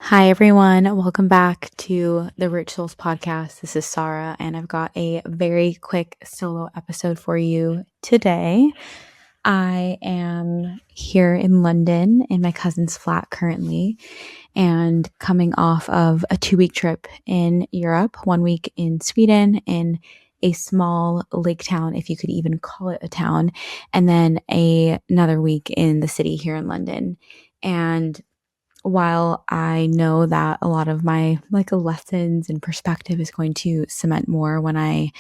Hi, everyone. Welcome back to the Rich Souls podcast. This is Saara, and I've got a very quick solo episode for you today. I am here in London in my cousin's flat currently and coming off of a 2-week trip in Europe, 1 week in Sweden, in a small lake town, if you could even call it a town, and then another week in the city here in London. And while I know that a lot of my lessons and perspective is going to cement more when I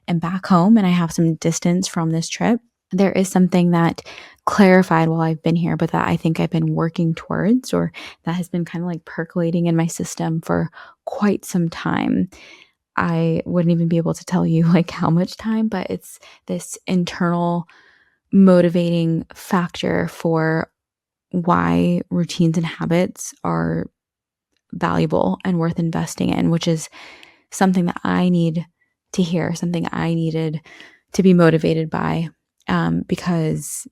am back home and I have some distance from this trip, there is something that clarified while I've been here, but that I think I've been working towards, or that has been kind of like percolating in my system for quite some time. I wouldn't even be able to tell you like how much time, but it's this internal motivating factor for why routines and habits are valuable and worth investing in, which is something that I need to hear, something I needed to be motivated by, because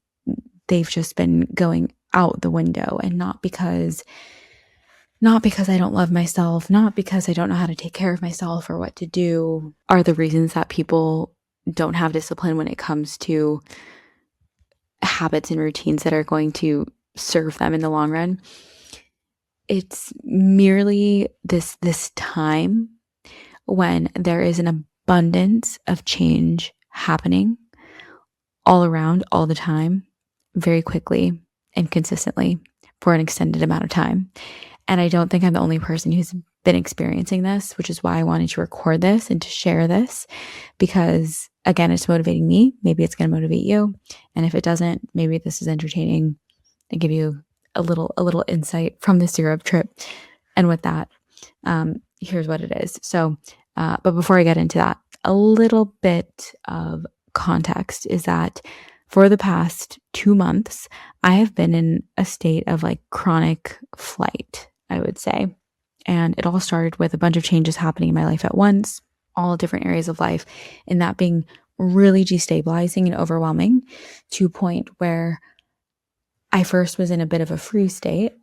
they've just been going out the window, and not because I don't love myself, not because I don't know how to take care of myself or what to do, are the reasons that people don't have discipline when it comes to habits and routines that are going to serve them in the long run. It's merely this time when there is an abundance of change happening all around, all the time, very quickly and consistently for an extended amount of time. And I don't think I'm the only person who's been experiencing this, which is why I wanted to record this and to share this, because again, it's motivating me. Maybe it's going to motivate you. And if it doesn't, maybe this is entertaining and give you a little insight from this Europe trip. And with that, here's what it is. So, but before I get into that, a little bit of context is that for the past 2 months, I have been in a state of like chronic flight, I would say. And it all started with a bunch of changes happening in my life at once, all different areas of life, and that being really destabilizing and overwhelming to a point where I first was in a bit of a freeze state,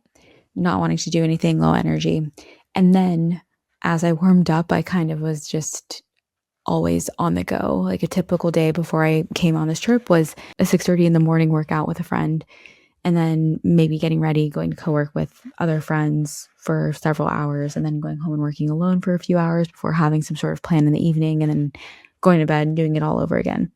not wanting to do anything, low energy. And then as I warmed up, I kind of was just always on the go. Like a typical day before I came on this trip was a 6:30 in the morning workout with a friend, and then maybe getting ready, going to co-work with other friends for several hours, and then going home and working alone for a few hours before having some sort of plan in the evening, and then going to bed and doing it all over again.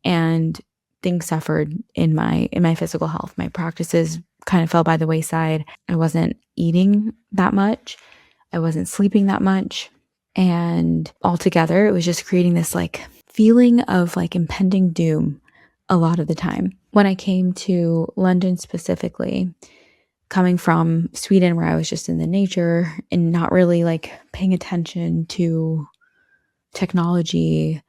And things suffered in my physical health. My practices kind of fell by the wayside. I wasn't eating that much. I wasn't sleeping that much. And altogether, it was just creating this like feeling of like impending doom a lot of the time. When I came to London specifically, coming from Sweden where I was just in the nature and not really like paying attention to technology,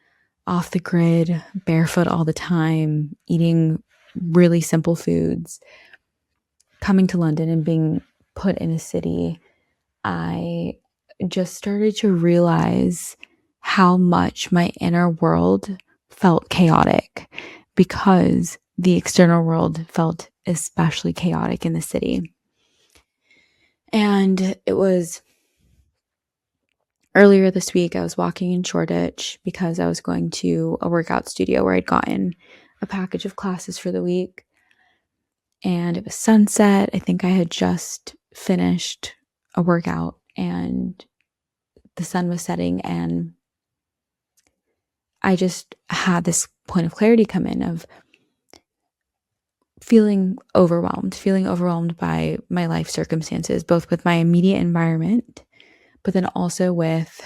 off the grid, barefoot all the time, eating really simple foods, coming to London and being put in a city, I just started to realize how much my inner world felt chaotic because the external world felt especially chaotic in the city. And it was earlier this week, I was walking in Shoreditch because I was going to a workout studio where I'd gotten a package of classes for the week. And it was sunset. I think I had just finished a workout and the sun was setting, and I just had this point of clarity come in of feeling overwhelmed by my life circumstances, both with my immediate environment, but then also with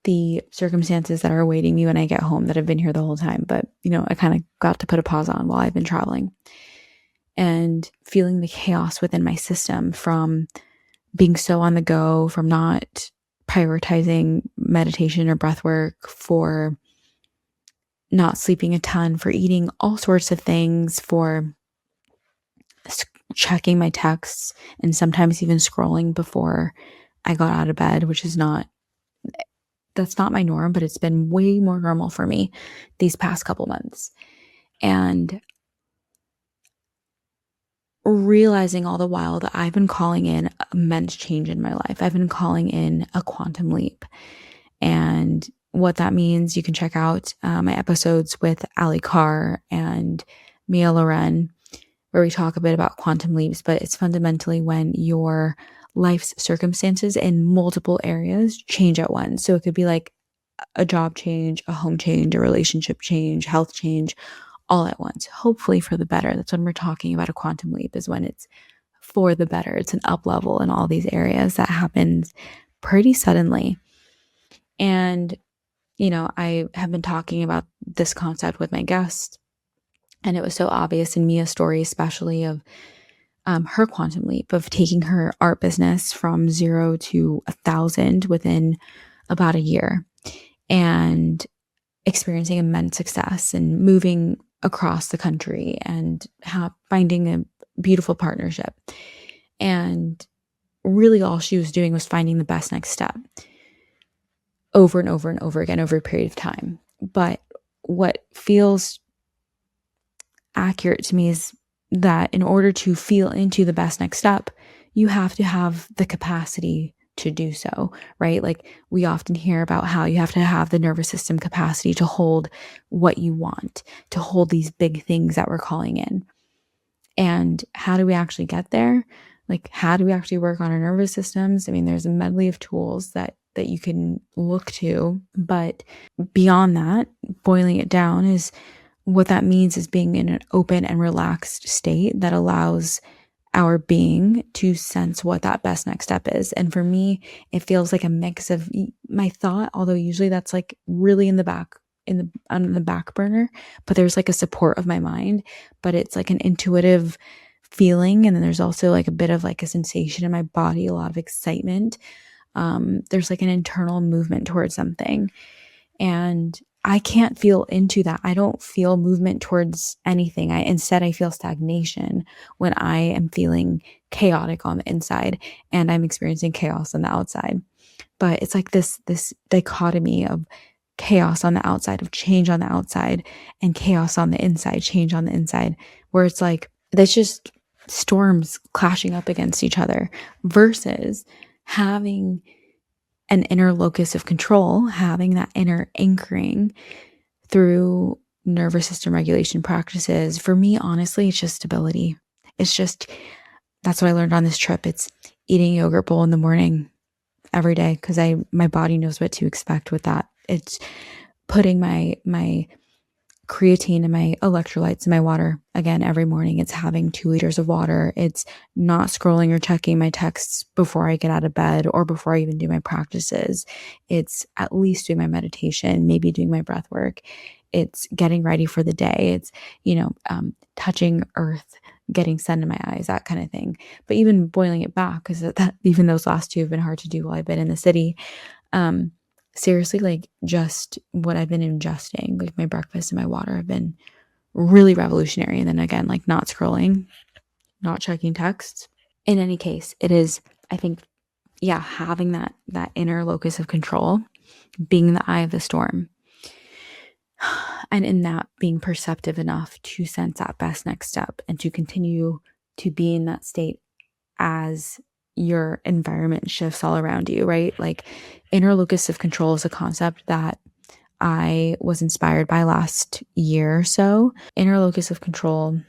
the circumstances that are awaiting me when I get home that have been here the whole time. But, I kind of got to put a pause on while I've been traveling, and feeling the chaos within my system from being so on the go, from not prioritizing meditation or breath work, for not sleeping a ton, for eating all sorts of things, for checking my texts and sometimes even scrolling before I got out of bed, which is that's not my norm, but it's been way more normal for me these past couple months. And realizing all the while that I've been calling in immense change in my life. I've been calling in a quantum leap. And what that means, you can check out my episodes with Ali Carr and Mia Loren, where we talk a bit about quantum leaps, but it's fundamentally when your life's circumstances in multiple areas change at once. So it could be like a job change, a home change, a relationship change, health change, all at once, hopefully for the better. That's when we're talking about a quantum leap, is when it's for the better. It's an up level in all these areas that happens pretty suddenly. And, I have been talking about this concept with my guests, and it was so obvious in Mia's story, especially of her quantum leap of taking her art business from 0 to 1,000 within about a year, and experiencing immense success and moving across the country and finding a beautiful partnership. And really all she was doing was finding the best next step over and over and over again over a period of time. But what feels accurate to me is that in order to feel into the best next step, you have to have the capacity to do so, right? Like we often hear about how you have to have the nervous system capacity to hold what you want, to hold these big things that we're calling in. And how do we actually get there? Like, how do we actually work on our nervous systems? I mean, there's a medley of tools that you can look to, but beyond that, boiling it down is what that means is being in an open and relaxed state that allows our being to sense what that best next step is. And for me, it feels like a mix of my thought, although usually that's like really on the back burner, but there's like a support of my mind, but it's like an intuitive feeling. And then there's also like a bit of like a sensation in my body, a lot of excitement. There's like an internal movement towards something. And I can't feel into that. I don't feel movement towards anything. Instead, I feel stagnation when I am feeling chaotic on the inside and I'm experiencing chaos on the outside. But it's like this dichotomy of chaos on the outside, of change on the outside, and chaos on the inside, change on the inside, where it's like there's just storms clashing up against each other versus having an inner locus of control, having that inner anchoring through nervous system regulation practices. For me, honestly, it's just stability. That's what I learned on this trip. It's eating a yogurt bowl in the morning every day because my body knows what to expect with that. It's putting my creatine and my electrolytes in my water again every morning. It's having 2 liters of water. It's not scrolling or checking my texts before I get out of bed or before I even do my practices. It's at least doing my meditation, maybe doing my breath work. It's getting ready for the day. It's, touching earth, getting sun in my eyes, that kind of thing. But even boiling it back, because that even those last two have been hard to do while I've been in the city. Seriously, like just what I've been ingesting, like my breakfast and my water have been really revolutionary. And then again, like not scrolling, not checking texts. In any case, it is, I think, having that inner locus of control, being in the eye of the storm, and in that being perceptive enough to sense that best next step and to continue to be in that state as your environment shifts all around you, right? Like inner locus of control is a concept that I was inspired by last year or so. Inner locus of control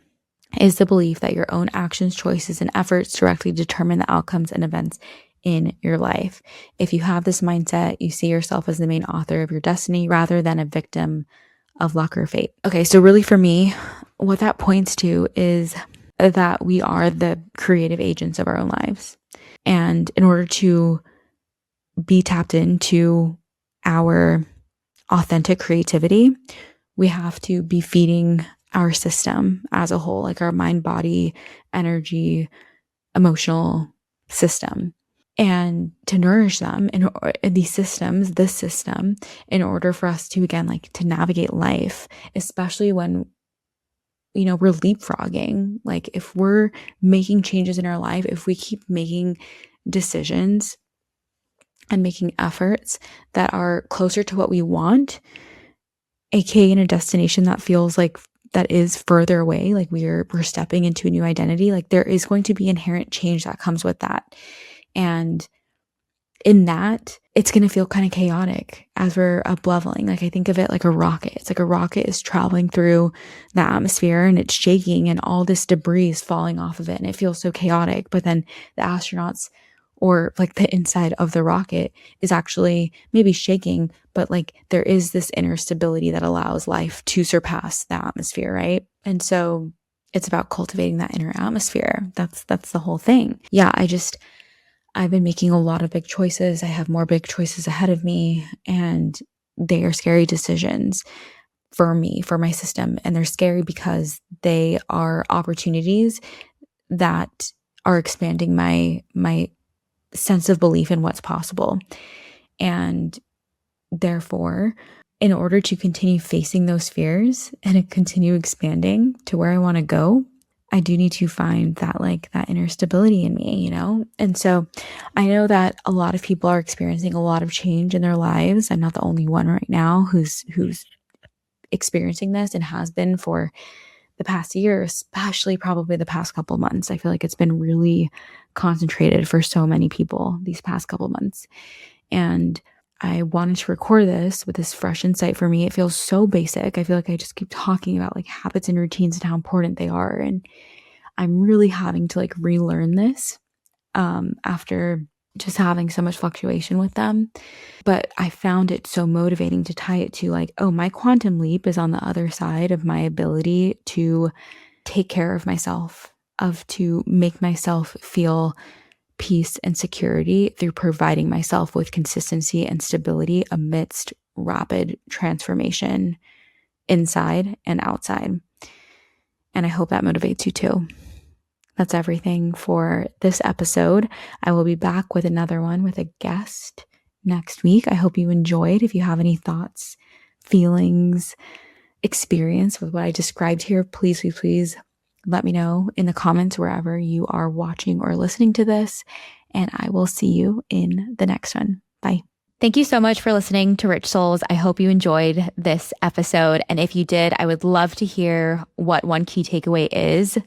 is the belief that your own actions, choices, and efforts directly determine the outcomes and events in your life. If you have this mindset, you see yourself as the main author of your destiny rather than a victim of luck or fate. Okay, so really for me, what that points to is that we are the creative agents of our own lives. And in order to be tapped into our authentic creativity, we have to be feeding our system as a whole, like our mind, body, energy, emotional system. And to nourish them in these systems, this system, in order for us to, again, like to navigate life, especially when, we're leapfrogging. Like if we're making changes in our life, if we keep making decisions and making efforts that are closer to what we want, aka in a destination that feels like that is further away, like we're stepping into a new identity, like there is going to be inherent change that comes with that. And in that, it's going to feel kind of chaotic as we're up leveling. Like I think of it like a rocket. It's like a rocket is traveling through the atmosphere and it's shaking and all this debris is falling off of it. And it feels so chaotic. But then the astronauts, or like the inside of the rocket, is actually maybe shaking, but like there is this inner stability that allows life to surpass the atmosphere, right? And so it's about cultivating that inner atmosphere. That's the whole thing. Yeah, I've been making a lot of big choices. I have more big choices ahead of me, and they are scary decisions for me, for my system. And they're scary because they are opportunities that are expanding my sense of belief in what's possible. And therefore, in order to continue facing those fears and continue expanding to where I want to go, I do need to find that that inner stability in me, And so I know that a lot of people are experiencing a lot of change in their lives. I'm not the only one right now who's experiencing this and has been for the past year, especially probably the past couple months. I feel like it's been really concentrated for so many people these past couple months. And I wanted to record this with this fresh insight for me. It feels so basic. I feel like I just keep talking about habits and routines and how important they are. And I'm really having to relearn this after just having so much fluctuation with them. But I found it so motivating to tie it to oh, my quantum leap is on the other side of my ability to take care of myself, to make myself feel peace and security through providing myself with consistency and stability amidst rapid transformation inside and outside. And I hope that motivates you too. That's everything for this episode. I will be back with another one with a guest next week. I hope you enjoyed. If you have any thoughts, feelings, experience with what I described here, please let me know in the comments wherever you are watching or listening to this, and I will see you in the next one. Bye. Thank you so much for listening to Rich Souls. I hope you enjoyed this episode. And if you did, I would love to hear what one key takeaway is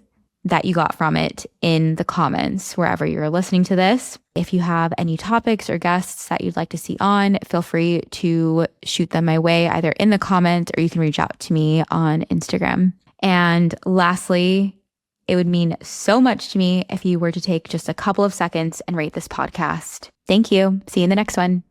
that you got from it in the comments wherever you're listening to this. If you have any topics or guests that you'd like to see on, feel free to shoot them my way either in the comments or you can reach out to me on Instagram. And lastly, it would mean so much to me if you were to take just a couple of seconds and rate this podcast. Thank you. See you in the next one.